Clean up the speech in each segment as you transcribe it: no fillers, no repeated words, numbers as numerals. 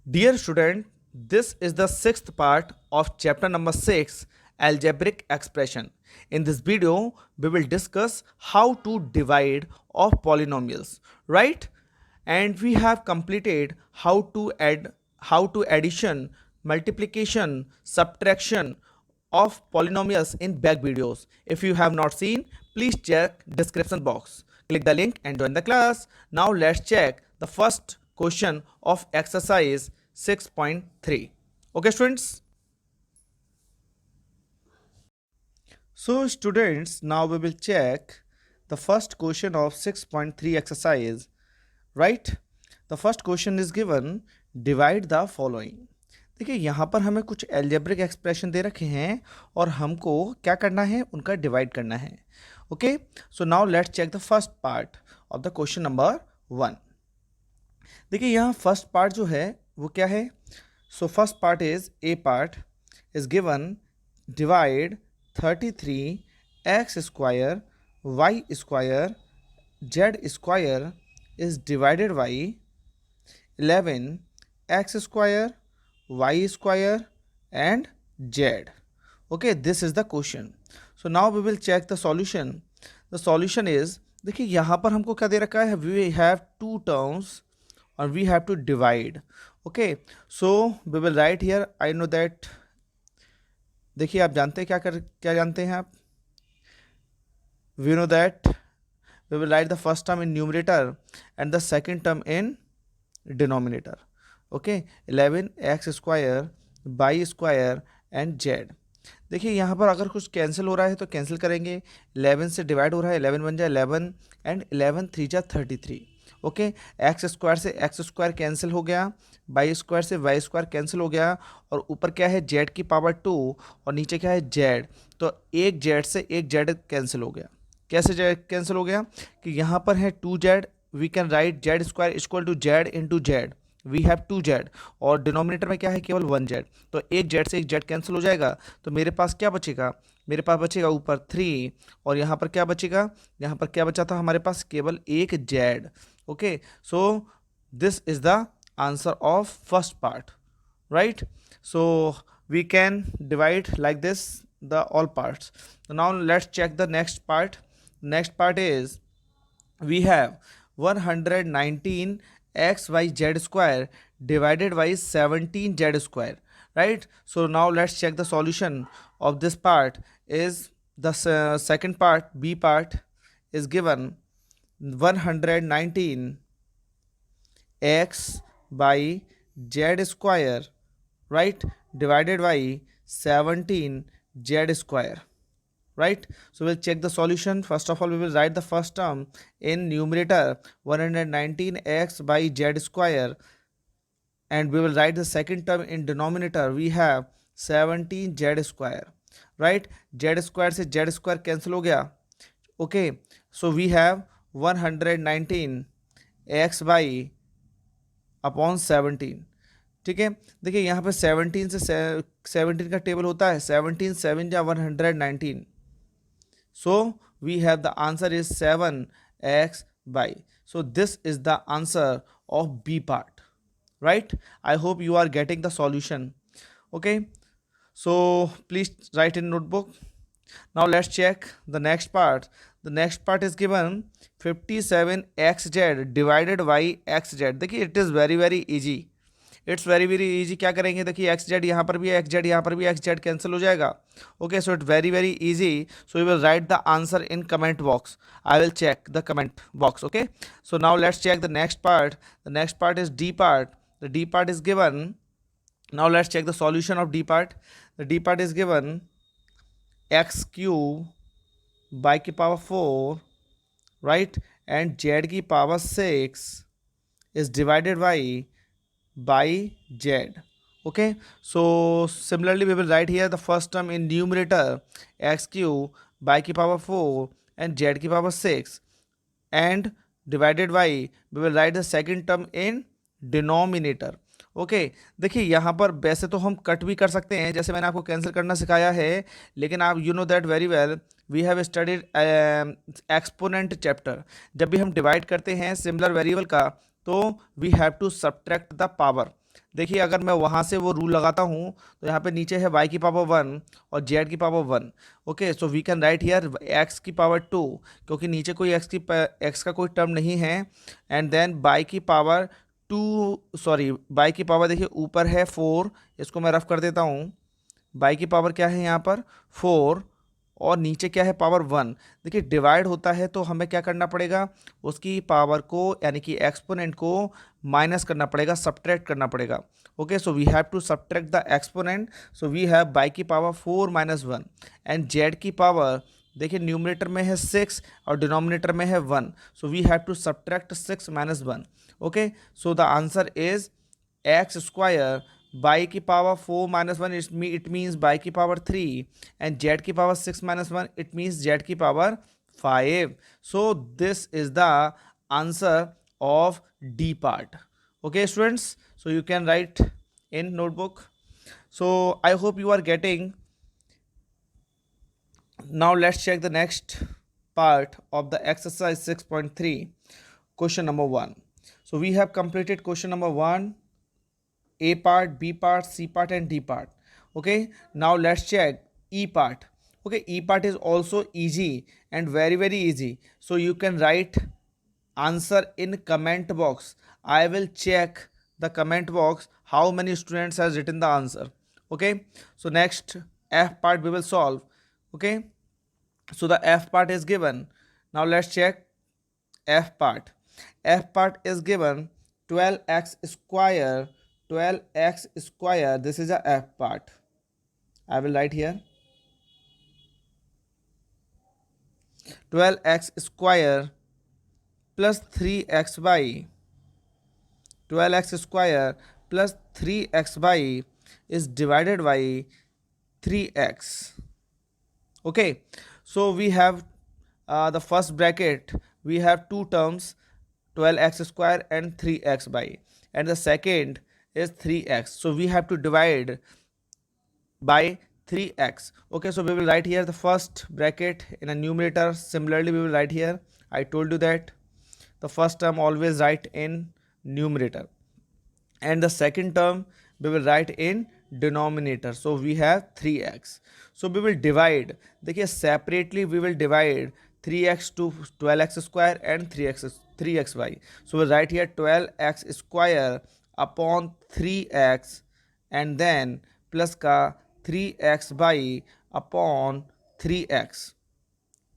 Dear student, this is the sixth part of chapter number 6, algebraic expression. In this video, we will discuss how to divide of polynomials, right? And we have completed how to addition, multiplication, subtraction of polynomials in back videos. If you have not seen, please check description box. Click the link and join the class. Now let's check the first question of exercise 6.3. Okay students? So students, now we will check the first question of 6.3 exercise, right? The first question is given, divide the following. देखिए यहाँ पर हमें कुछ algebraic expression दे रखे हैं और हमको क्या करना है, उनका डिवाइड करना है. Okay, so now let's check the first part of the question number 1. देखिए यहाँ फर्स्ट पार्ट जो है वो क्या है. So first part is a part is given, divide 33 x square y square z square is divided by 11 x square y square and z. Okay, this is the question. So now we will check the solution. The solution is, देखिए यहाँ पर हमको क्या दे रखा है, we have two terms और we have to divide. Okay, so we will write here, I know that. देखिए आप जानते हैं क्या जानते हैं आप. We know that we will write the first term in numerator and the second term in denominator. Okay, 11x square y square and z. देखिए यहाँ पर अगर कुछ कैंसिल हो रहा है तो कैंसिल करेंगे. 11 से डिवाइड हो रहा है, 11 बन जाए 11 एंड 11 3 जा 33. ओके, एक्स स्क्वायर से एक्स स्क्वायर कैंसिल हो गया, वाई स्क्वायर से वाई स्क्वायर कैंसिल हो गया और ऊपर क्या है जेड की पावर 2 और नीचे क्या है जेड. तो एक जेड से एक जेड कैंसिल हो गया. कैसे जेड कैंसिल हो गया कि यहाँ पर है 2z, we can write z square equal to z into z. We have 2z और डिनोमिनेटर में क्या है केवल 1z. तो एक जेड से एक जेड कैंसिल हो जाएगा. तो मेरे पास क्या बचेगा, मेरे पास बचेगा ऊपर 3 और यहाँ पर क्या बचेगा, यहाँ पर क्या बचा था हमारे पास, केवल एक z. Okay, so this is the answer of first part, right. So we can divide like this the all parts. So now let's check the next part. Next part is, we have 119 xyz square divided by 17z square, right? So now let's check the solution of this part. Is the second part, b part, is given 119 x by z square, right, divided by 17 z square, right. So we'll check the solution. First of all, we will write the first term in numerator, 119x by z square, and we will write the second term in denominator. We have 17z square, right. Z square से z square cancel हो गया. Okay, so we have 119 x by upon 17. ठीक है, देखिए यहाँ पे 17 से 17 का टेबल होता है, 17 7 जा 119. So we have the answer is 7x by. So this is the answer of B part, right. I hope you are getting the solution. Okay, so please write in notebook. Now let's check the next part. The next part is given 57xz divided by xz. देखिए it is very easy. It's very easy. क्या करेंगे, देखिए x Z यहाँ पर भी है, x Z यहाँ पर भी, एक्स जेड कैंसिल हो जाएगा. Okay, so it very easy. So you will write the answer in comment box. I will check the comment box. Okay, so now let's check the next part. The next part is D part. The D part is given. Now let's check the solution of D part. The D part is given x cube by की power 4, right, and z की power 6 is divided by z. Okay, so similarly we will write here the first term in numerator, x cube by की power 4 and z की power 6, and divided by, we will write the second term in denominator. Okay, देखिए यहाँ पर वैसे तो हम cut भी कर सकते हैं, जैसे मैंने आपको कैंसिल करना सिखाया है, लेकिन आप you know that very well, we have studied exponent chapter. जब भी हम डिवाइड करते हैं सिमिलर वेरिएबल का, तो we have to subtract the power. देखिए अगर मैं वहाँ से वो रूल लगाता हूँ तो यहाँ पे नीचे है y की पावर 1 और z की power 1. Okay, so we can write here x की पावर 2, क्योंकि नीचे कोई x का कोई टर्म नहीं है. एंड देन y की पावर 2, सॉरी y की पावर देखिए ऊपर है 4, इसको मैं रफ कर देता हूँ. y की पावर क्या है यहाँ पर 4 और नीचे क्या है पावर 1. देखिए डिवाइड होता है तो हमें क्या करना पड़ेगा, उसकी पावर को यानी कि एक्सपोनेंट को माइनस करना पड़ेगा, सब्ट्रैक्ट करना पड़ेगा. Okay, so we have to subtract the exponent. So we have y की पावर 4 माइनस 1 एंड जेड की पावर देखिए न्यूमरेटर में है 6 और डिनोमिनेटर में है 1. So we have to subtract 6 minus 1. Okay, so the answer is x square y की power 4 minus 1, it means y की पावर 3 एंड जेड की power 6 minus 1, it means Z की power 5. So this is the answer of D part. Okay students, so you can write in notebook. So I hope you are getting. Now let's check the next part of the exercise 6.3, question number 1. So we have completed question number 1, a part, b part, c part and d part. Okay, now let's check e part. Okay, e part is also easy and very easy, so you can write answer in comment box. I will check the comment box how many students has written the answer. Okay, so next f part we will solve. Okay, so the f part is given. Now let's check f part. F part is given 12x square, 12x square. This is a f part. I will write here 12x square plus 3xy. 12x square plus 3xy is divided by 3x. Okay, so we have the first bracket, we have two terms 12x square and 3xy, and the second is 3x, so we have to divide by 3x. Okay, so we will write here the first bracket in a numerator. Similarly we will write here, I told you that the first term always write in numerator and the second term we will write in denominator. So we have 3x. So we will divide, देखिए separately we will divide 3x to 12x square and 3xy. So we'll write here 12x square upon 3x and then plus का 3xy upon 3x.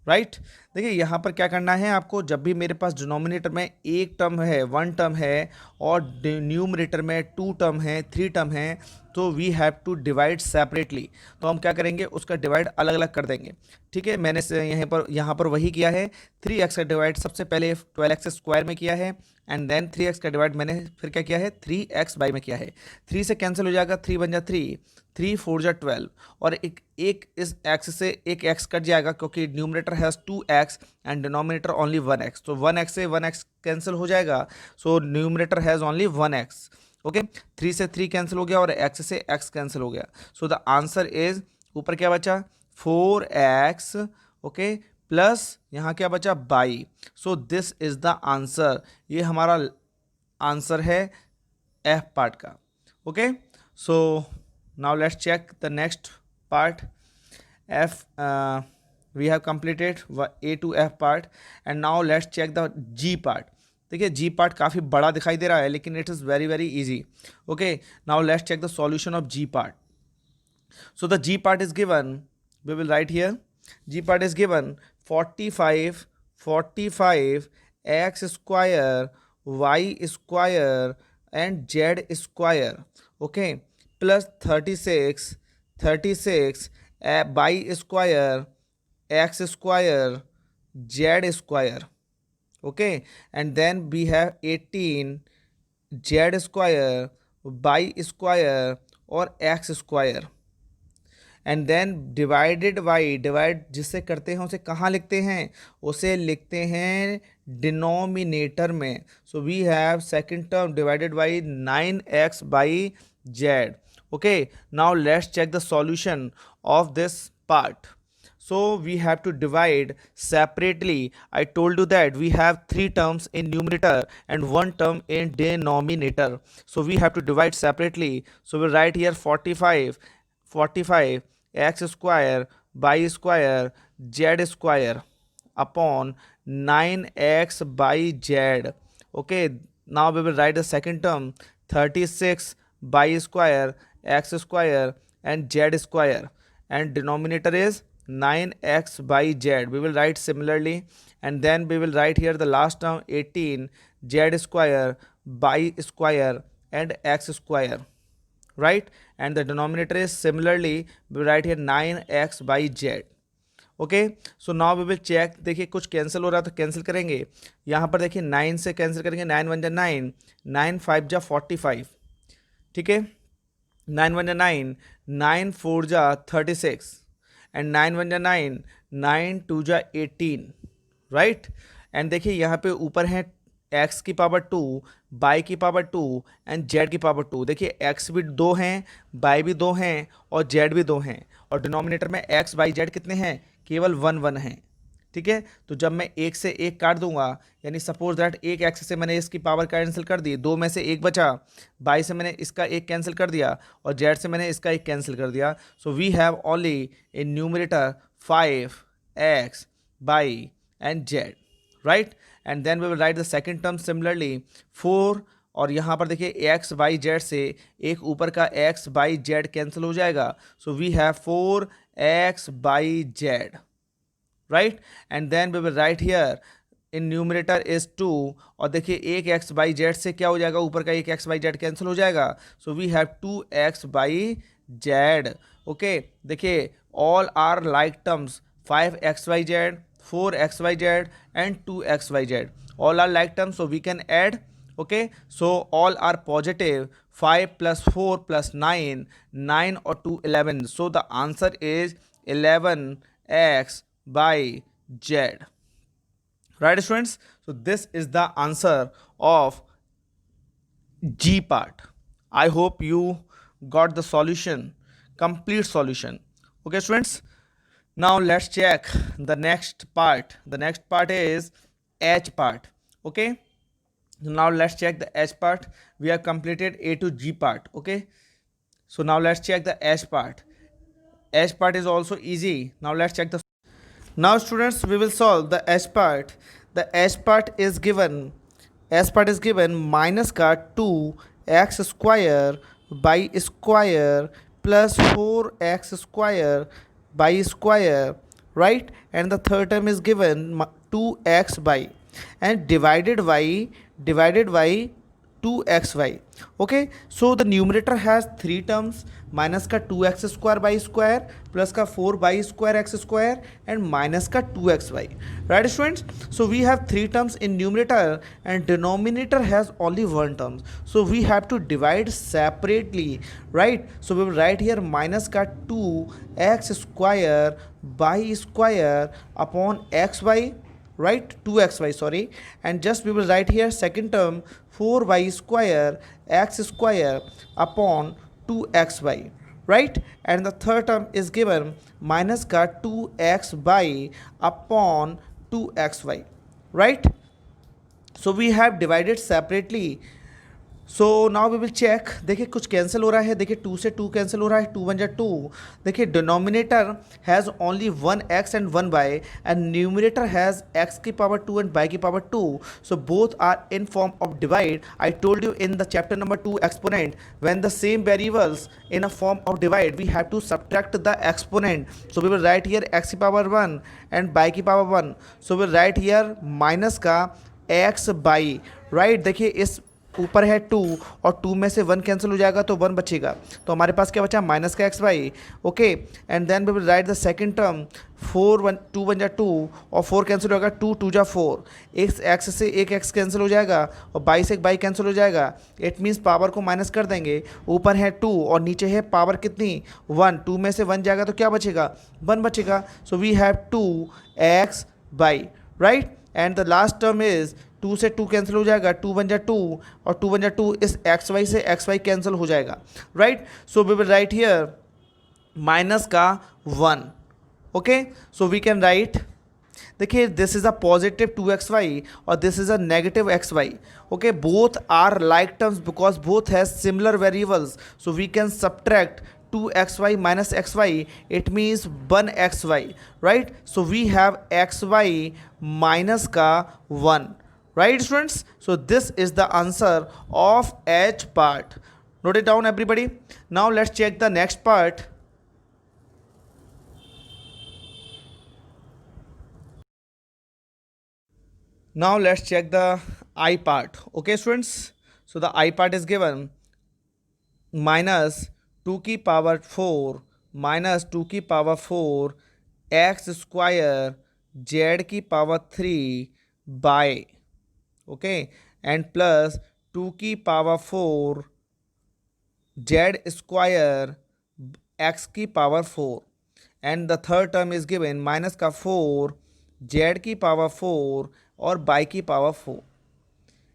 Right, देखिए यहाँ पर क्या करना है आपको, जब भी मेरे पास डिनोमिनेटर में एक टर्म है, वन टर्म है और न्यूमरेटर में टू टर्म है, थ्री टर्म है, तो we have to divide separately. तो हम क्या करेंगे, उसका डिवाइड अलग अलग कर देंगे. ठीक है, मैंने यहाँ पर वही किया है. 3x का डिवाइड सबसे पहले 12x स्क्वायर में किया है एंड देन 3x का डिवाइड मैंने फिर क्या किया है 3x में किया है. 3 से कैंसिल हो जाएगा, 3 बन जा 3, 3 4 जा 12 और एक इस x से एक x कट जाएगा क्योंकि numerator has 2x and denominator only 1x. तो 1x से 1x कैंसिल हो जाएगा, so numerator has only 1x. Okay, 3 से 3 कैंसिल हो गया और x से x कैंसिल हो गया. सो द आंसर इज, ऊपर क्या बचा 4x. ओके, प्लस यहाँ क्या बचा by. So this is the answer, ये हमारा आंसर है f पार्ट का. Okay, so now let's check the next part. We have completed a to f part and now let's check the g part. देखिए g part काफ़ी बड़ा दिखाई दे रहा है लेकिन it is very easy. Okay, now let's check the solution of g part. So the g part is given, we will write here g part is given 45 x square y square and z square. Okay, plus 36 by square x square z square. Okay, and then we have 18 z square by square और x square and then divided by, divide जिससे करते हैं उसे कहाँ लिखते हैं, उसे लिखते हैं डिनोमिनेटर में. So we have second term divided by 9x by z. Okay, now let's check the solution of this part. So we have to divide separately. I told you that we have three terms in numerator and one term in denominator. So we have to divide separately. So we write here 45 x square by square z square upon 9x by z. Okay, now we will write the second term 36 by square x square and z square, and denominator is 9x by z. We will write similarly, and then we will write here the last term 18 z square by square and x square, right? And the denominator is similarly we will write here 9x by z. Okay, so now we will check. देखिए कुछ cancel हो रहा है तो cancel करेंगे. यहाँ पर देखिए 9 से कैंसिल करेंगे. 9 1 जा 9, 9 5 जा 45. ठीक है, 9 1 जा 9, 9 4 जा 36 एंड 9 1 जा 9, 9 2 जा 18, राइट. एंड देखिए यहाँ पे ऊपर है x की पावर 2, y की पावर 2 एंड z की पावर 2. देखिए x भी 2 हैं, y भी 2 हैं और z भी 2 हैं, और डिनोमिनेटर में x y z कितने हैं? केवल 1 1 है. ठीक है, तो जब मैं एक से एक काट दूंगा, यानी सपोज दैट एक एक्स से मैंने इसकी पावर कैंसिल कर दी, 2 में से एक बचा, बाई से मैंने इसका एक कैंसिल कर दिया और जेड से मैंने इसका एक कैंसिल कर दिया. So we have only in numerator 5x by and z, right. And then we will write the second term similarly 4, और यहाँ पर देखिए एक्स बाई जेड से एक ऊपर का एक्स बाई जेड कैंसिल हो जाएगा. So we have 4x by z, right. And then we will write here in numerator is 2, और देखिए एक एक्स बाई जेड से क्या हो जाएगा? ऊपर का एक एक्स बाई जेड कैंसिल हो जाएगा. So we have 2x y z. Okay, देखिए all are like terms 5x y z, 4x by z and 2x y z. All are like terms, so we can add. Okay, so all are positive. 5 plus 4 plus 9, 9 or 2 11. So the answer is 11x by z, right students? So this is the answer of G part. I hope you got the solution, complete solution. Okay students, now let's check the next part. The next part is H part. Okay, now let's check the H part. We have completed A to G part. Okay, so now let's check the H part. H part is also easy. Now let's check the. Now students, we will solve the H part. The H part is given. H part is given minus का 2x square by square plus 4x square by square, right? And the third term is given 2x by, and divided by 2xy. Okay, so the numerator has three terms, minus का 2x square by square, plus का 4 by square x square and minus का 2xy, right students? So we have three terms in numerator and denominator has only one term, so we have to divide separately, right? So we will write here minus का 2x square by square upon xy, right? 2xy, sorry. And just we will write here second term 4y square x square upon 2xy, right? And the third term is given minus का 2x by upon 2xy, right? So we have divided separately. So now we will check. देखिए कुछ cancel हो रहा है. देखिए 2 से 2 cancel हो रहा है. 2 1 जा 2. देखिए denominator has only 1x and 1y and numerator has x की पावर 2 एंड y की power 2. So both are in form of divide. I told you in the chapter number 2 exponent, when the same variables in a form of divide we have to subtract the exponent. So we will write here x की power 1 and y की power 1. So will write here minus का x by, right. देखिए इस ऊपर है 2 और 2 में से 1 कैंसिल हो जाएगा तो 1 बचेगा, तो हमारे पास क्या बचा? माइनस का x y. Okay, and then we will write the second term 4 1 2 1 जा 2 और 4 कैंसिल होगा. 2 2 जा 4. एक एक्स से एक एक्स कैंसिल हो जाएगा और बाई से एक बाई कैंसिल हो जाएगा. इट मीन्स पावर को माइनस कर देंगे. ऊपर है 2 और नीचे है पावर कितनी? 1. 2 में से 1 जाएगा तो क्या बचेगा? 1 बचेगा. So we have 2x y, right. And the last term is 2 से 2 कैंसिल हो जाएगा. 2 1 जा 2 और 2 1 जा 2. इस एक्स वाई से एक्स वाई कैंसिल हो जाएगा, right. So we will write here minus का 1. Okay, so we can write, देखिए this is a positive 2xy और this is a negative xy. Okay, both are like terms because both has similar variables, so we can subtract 2xy minus xy, it means 1xy, right? So we have xy minus का 1, right students? So this is the answer of H part. Note it down everybody. Now let's check the next part. Now let's check the I part. Okay students, so the I part is given minus 2 की power 4 minus 2 की power 4 x square z की power 3 by, okay, and plus 2 की power 4 z square x की power 4, and the third term is given minus का 4 z की power 4 और y की power 4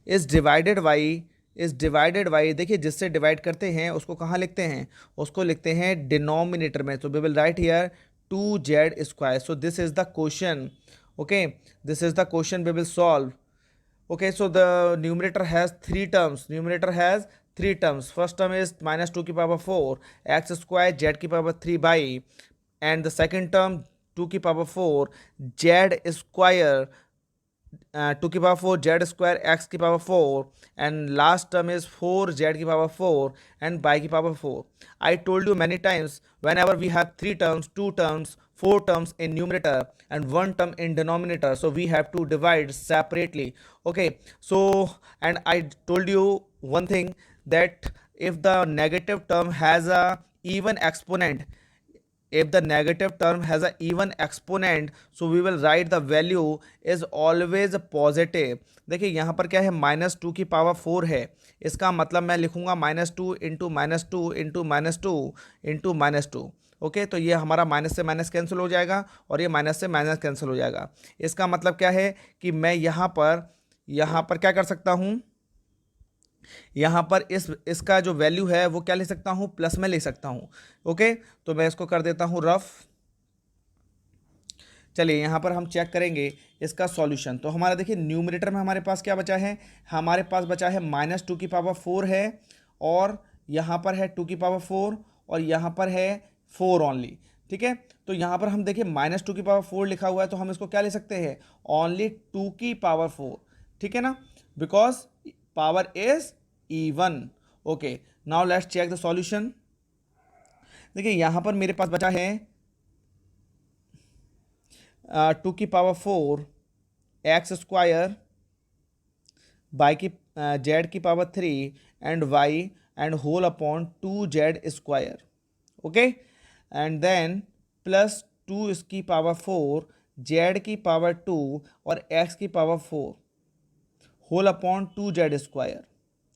is divided by, देखिए जिससे डिवाइड करते हैं उसको कहाँ लिखते हैं, उसको लिखते हैं डिनोमिनेटर में. तो we will write here 2z². So this is the question. Okay, this is the question we will solve. Okay, so the numerator has three terms. First term is minus 2 की पावर 4 x² z की power 3 y, and the second term 2 की power 4 z² 2 की power 4 z² x की power 4, and last term is 4 z की power 4 and y की power 4. I told you many times, whenever we have 3 terms, 2 terms, 4 terms in numerator and 1 term in denominator, so we have to divide separately. Okay, so and I told you one thing, that if the negative term has a even exponent, if the negative term has a even exponent, so we will write the value is always positive. देखिए यहाँ पर क्या है, -2 की power 4 है, इसका मतलब मैं लिखूँगा -2 इंटू -2 इंटू -2 इंटू -2. ओके, तो ये हमारा माइनस से माइनस कैंसिल हो जाएगा और ये माइनस से माइनस कैंसिल हो जाएगा. इसका मतलब क्या है कि मैं यहाँ पर क्या कर सकता हूँ, यहाँ पर इसका जो वैल्यू है वो क्या ले सकता हूँ, प्लस में ले सकता हूँ. ओके, तो मैं इसको कर देता हूँ रफ. चलिए यहाँ पर हम चेक करेंगे इसका सॉल्यूशन. तो हमारा देखिए न्यूमरेटर में हमारे पास क्या बचा है, हमारे पास बचा है -2 की पावर 4 है, और यहाँ पर है 2 की पावर 4 और यहाँ पर है 4 ओनली. ठीक है, तो यहाँ पर हम देखिए -2 की पावर 4 लिखा हुआ है, तो हम इसको क्या ले सकते हैं, ओनली 2 की पावर 4. ठीक है ना, because power is even. Okay, now let's check the solution. देखिए यहाँ पर मेरे पास बचा है 2 की पावर 4 x² बाई की z की power 3 and y and whole upon 2z². Okay, and then plus 2 इसकी पावर 4 z की पावर 2 और x की power 4 whole upon 2z².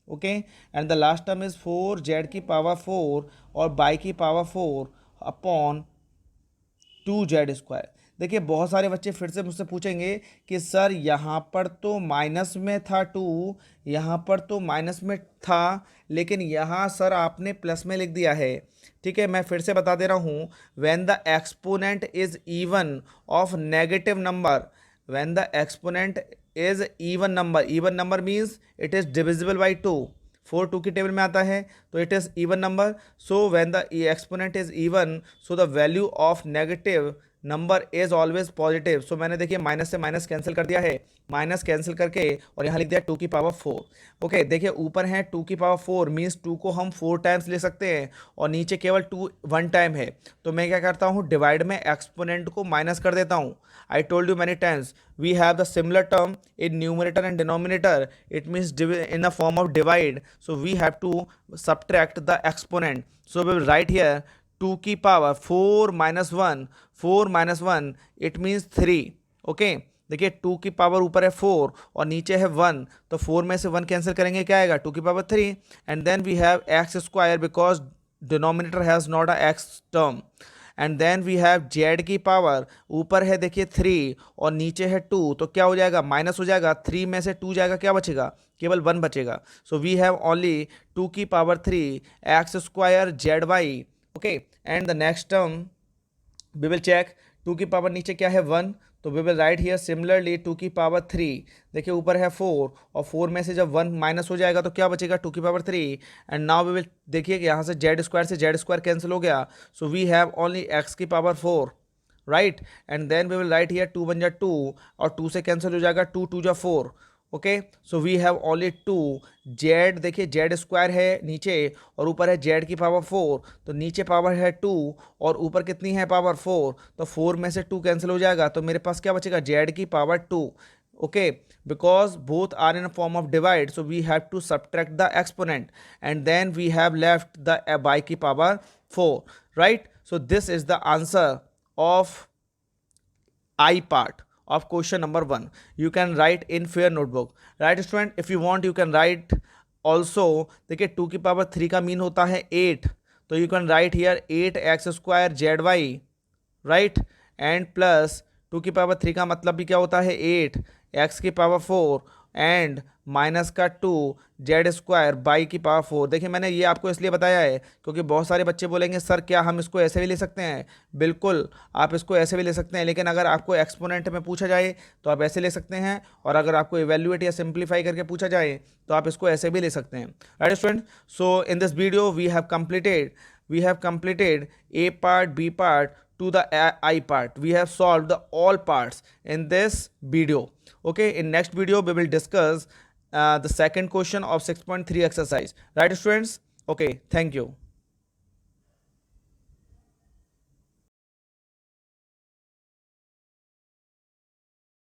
Okay, and the last term is 4z की पावर 4 और y की power 4 upon 2z². देखिए बहुत सारे बच्चे फिर से मुझसे पूछेंगे कि सर यहाँ पर तो माइनस में था 2, यहाँ पर तो माइनस में था, लेकिन यहाँ सर आपने प्लस में लिख दिया है. ठीक है, मैं फिर से बता दे रहा हूँ, when the exponent is even of negative number, when the exponent is even number means it is divisible by 2. 4 2 की टेबल में आता है, तो it is even number. So when the exponent is even, so the value of negative number is always positive. So मैंने देखिए minus से minus cancel कर दिया है, माइनस कैंसिल करके और यहाँ लिख दिया 2 की पावर 4. ओके, देखिए ऊपर है 2 की पावर 4 मीन्स 2 को हम 4 टाइम्स ले सकते हैं और नीचे केवल 2 1 टाइम है. तो मैं क्या करता हूँ, डिवाइड में एक्सपोनेंट को माइनस कर देता हूँ. I told you many times, we have the similar term in numerator and denominator, it means in the form of divide, so we have to subtract the exponent. So we will write here 2 की power 4 minus 1 it means 3. Okay, देखिए 2 की power ऊपर है 4 और नीचे है 1, तो 4 में से 1 कैंसिल करेंगे, क्या आएगा 2 की power 3, and then we have x² because denominator has not a x term, and then we have z की पावर, ऊपर है देखिए 3 और नीचे है 2, तो क्या हो जाएगा, माइनस हो जाएगा, 3 में से 2 जाएगा, क्या बचेगा, केवल 1 बचेगा. सो वी हैव ओनली 2 की power 3 x² zy. Okay, and the next term we will check two की पावर नीचे क्या है 1, तो we will write here similarly two की पावर 3। देखिए ऊपर है 4 और 4 में से जब 1 माइनस हो जाएगा तो क्या बचेगा, टू की power 3। And now we will, देखिए कि यहाँ से जेड स्क्वायर से जेड स्क्वायर कैंसिल हो गया, so we have only x की power 4, right. And then we will write here 2 बन जा 2 और 2 से कैंसिल हो जाएगा, 2 2 जा 4। Okay, so we have only 2 z. देखिए जेड स्क्वायर है नीचे और ऊपर है जेड की पावर 4, तो नीचे पावर है 2 और ऊपर कितनी है पावर 4, तो 4 में से 2 कैंसिल हो जाएगा, तो मेरे पास क्या बचेगा, जेड की power 2। okay, because both are in a form of divide, so we have to subtract the exponent and then we have left the by ki power 4, right? So this is the answer of I part of question number 1. You can write in fair notebook, right student? If you want you can write also. देखिए 2 की power 3 का mean होता है 8, तो you can write here 8x square zy, right, and plus 2 की power 3 का मतलब भी क्या होता है 8 एक्स की पावर 4 एंड माइनस का 2 जेड स्क्वायर बाई की पावर 4। देखिए मैंने ये आपको इसलिए बताया है क्योंकि बहुत सारे बच्चे बोलेंगे सर क्या हम इसको ऐसे भी ले सकते हैं। बिल्कुल आप इसको ऐसे भी ले सकते हैं, लेकिन अगर आपको एक्सपोनेंट में पूछा जाए तो आप ऐसे ले सकते हैं, और अगर आपको इवेल्युएट या सिंप्लीफाई करके पूछा जाए तो आप इसको ऐसे भी ले सकते हैं, right student. So in this video we have completed A part, B part to the I part. We have solved the all parts in this video. Okay, in next video we will discuss the second question of 6.3 exercise. Right students? Okay, thank you.